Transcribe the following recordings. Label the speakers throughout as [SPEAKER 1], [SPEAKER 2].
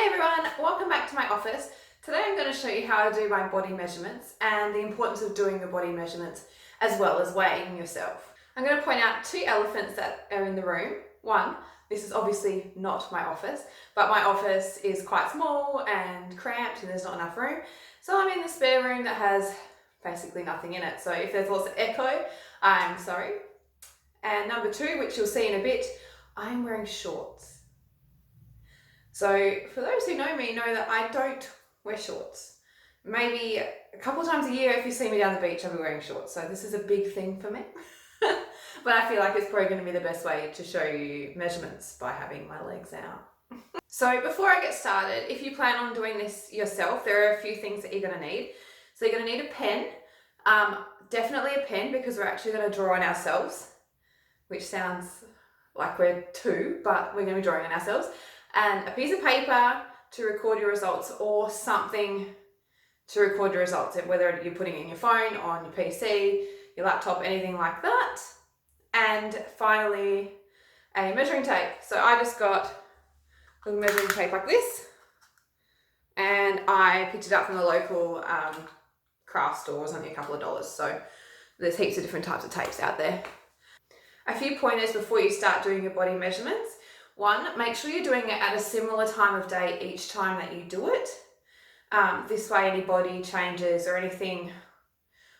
[SPEAKER 1] Hey everyone, welcome back to my office. Today I'm going to show you how to do my body measurements and the importance of doing your body measurements as well as weighing yourself. I'm going to point out two elephants that are in the room. One, this is obviously not my office, but my office is quite small and cramped and there's not enough room. So I'm in the spare room that has basically nothing in it. So if there's lots of echo, I'm sorry. And number two, which you'll see in a bit, I'm wearing shorts. So for those who know me know that I don't wear shorts. Maybe a couple of times a year if you see me down the beach I'll be wearing shorts. So this is a big thing for me. But I feel like it's probably going to be the best way to show you measurements by having my legs out. So before I get started, if you plan on doing this yourself, there are a few things that you're going to need. So you're going to need a pen. Definitely a pen because we're actually going to draw on ourselves, which sounds like we're two, but we're going to be drawing on ourselves. And a piece of paper to record your results or something to record your results, whether you're putting it in your phone, on your PC, your laptop, anything like that. And finally, a measuring tape. So I just got a little measuring tape like this and I picked it up from the local craft store. It was only a couple of dollars. So there's heaps of different types of tapes out there. A few pointers before you start doing your body measurements. One, make sure you're doing it at a similar time of day each time that you do it. This way any body changes or anything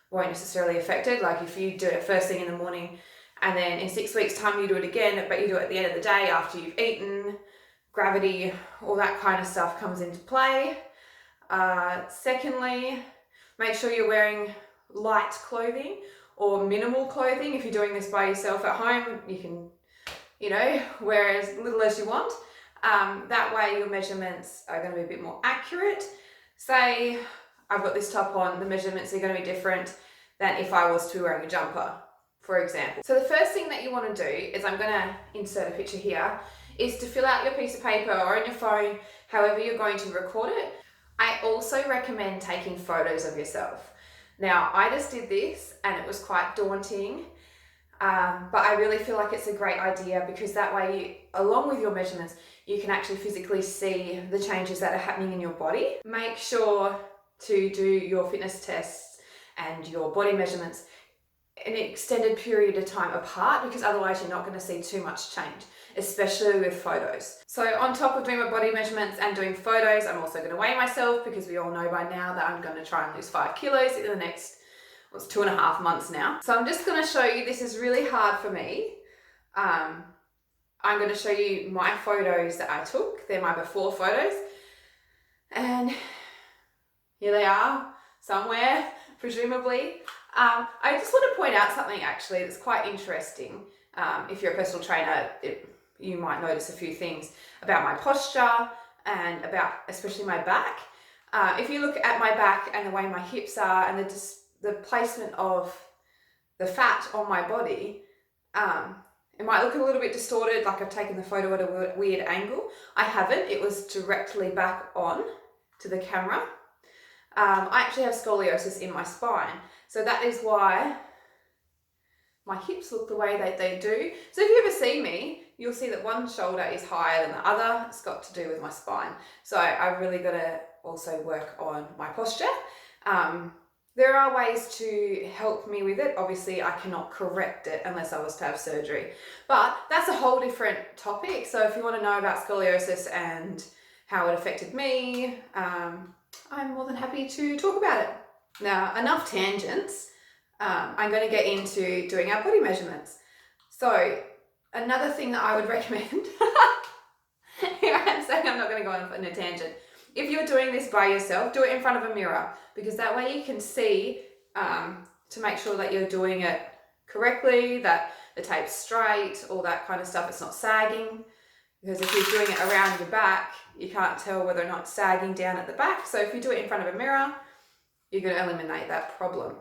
[SPEAKER 1] won't necessarily affect it. Like if you do it first thing in the morning and then in 6 weeks time you do it again, but you do it at the end of the day after you've eaten, gravity, all that kind of stuff comes into play. Secondly, make sure you're wearing light clothing or minimal clothing. If you're doing this by yourself at home, you can wear as little as you want. That way your measurements are going to be a bit more accurate. Say I've got this top on, the measurements are going to be different than if I was to be wearing a jumper, for example. So the first thing that you want to do is, I'm going to insert a picture here, is to fill out your piece of paper or on your phone, however you're going to record it. I also recommend taking photos of yourself. Now I just did this and it was quite daunting. But I really feel like it's a great idea because that way, along with your measurements, you can actually physically see the changes that are happening in your body. Make sure to do your fitness tests and your body measurements in an extended period of time apart, because otherwise you're not going to see too much change, especially with photos. So on top of doing my body measurements and doing photos, I'm also going to weigh myself because we all know by now that I'm going to try and lose 5 kilos in the next 2.5 months now. So I'm just going to show you, this is really hard for me. I'm going to show you my photos that I took. They're my before photos. And here they are somewhere, presumably. I just want to point out something actually that's quite interesting. If you're a personal trainer, you might notice a few things about my posture and about especially my back. If you look at my back and the way my hips are and the placement of the fat on my body, it might look a little bit distorted, like I've taken the photo at a weird angle. I haven't, it was directly back on to the camera. I actually have scoliosis in my spine, so that is why my hips look the way that they do. So if you ever see me, you'll see that one shoulder is higher than the other. It's got to do with my spine. So I've really got to also work on my posture. There are ways to help me with it. Obviously, I cannot correct it unless I was to have surgery. But that's a whole different topic. So if you want to know about scoliosis and how it affected me, I'm more than happy to talk about it. Now, enough tangents. I'm going to get into doing our body measurements. So another thing that I would recommend, here I am saying I'm not going to go on a tangent. If you're doing this by yourself, do it in front of a mirror, because that way you can see to make sure that you're doing it correctly, that the tape's straight, all that kind of stuff. It's not sagging, because if you're doing it around your back, you can't tell whether or not it's sagging down at the back. So if you do it in front of a mirror, you're going to eliminate that problem.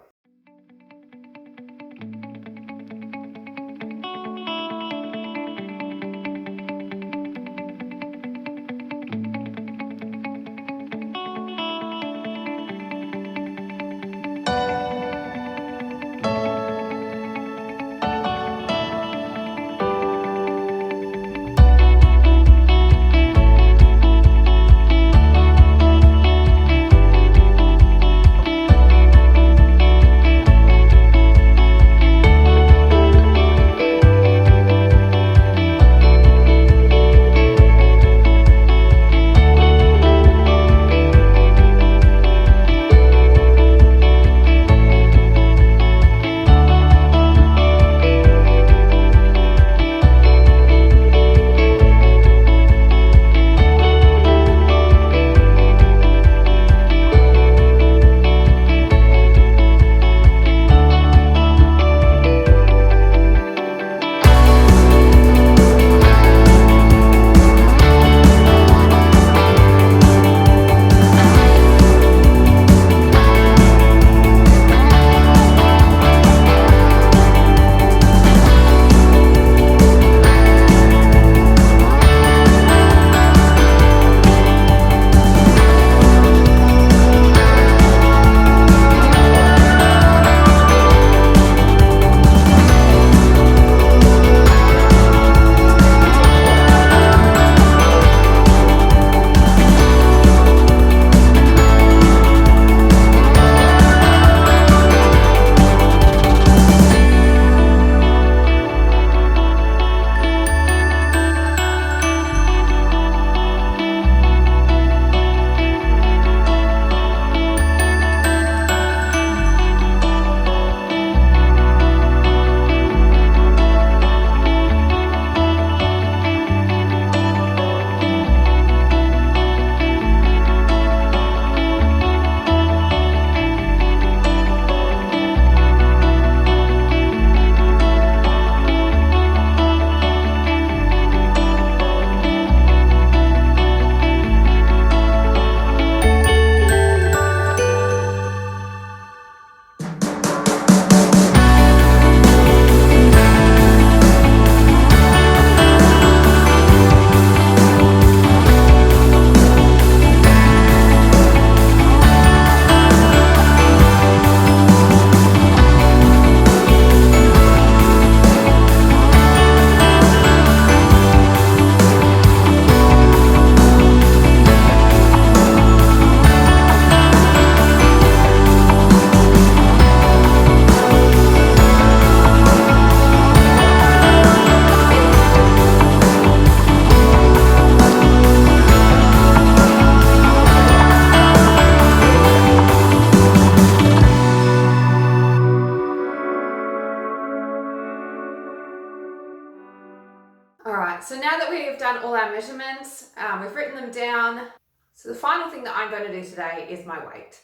[SPEAKER 1] All right, so now that we have done all our measurements, we've written them down. So the final thing that I'm going to do today is my weight.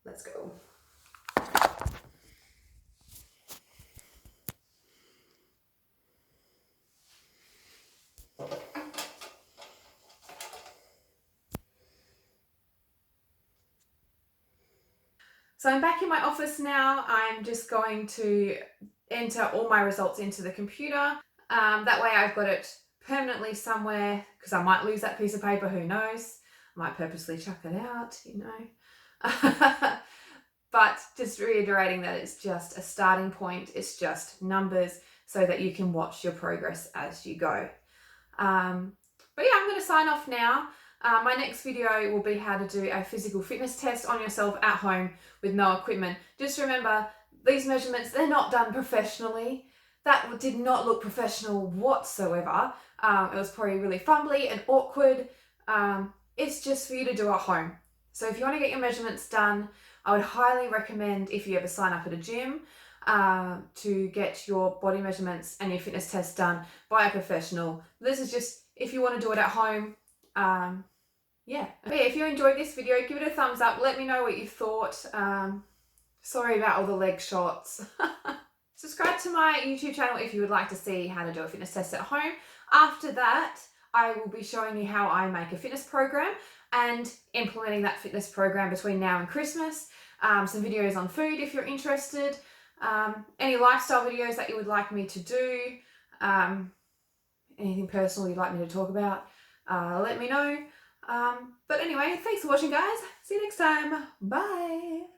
[SPEAKER 1] Let's go. So I'm back in my office now. I'm just going to enter all my results into the computer. That way I've got it permanently somewhere, because I might lose that piece of paper, who knows? I might purposely chuck it out, you know. But just reiterating that it's just a starting point, it's just numbers so that you can watch your progress as you go. But yeah, I'm going to sign off now. My next video will be how to do a physical fitness test on yourself at home with no equipment. Just remember, these measurements, they're not done professionally. That did not look professional whatsoever. It was probably really fumbly and awkward. It's just for you to do at home. So if you want to get your measurements done, I would highly recommend, if you ever sign up at a gym, to get your body measurements and your fitness test done by a professional. This is just if you want to do it at home. Yeah. But yeah, if you enjoyed this video, give it a thumbs up. Let me know what you thought. Sorry about all the leg shots. Subscribe to my YouTube channel if you would like to see how to do a fitness test at home. After that, I will be showing you how I make a fitness program and implementing that fitness program between now and Christmas. Some videos on food if you're interested. Any lifestyle videos that you would like me to do. Anything personal you'd like me to talk about, let me know. But anyway, thanks for watching, guys. See you next time. Bye.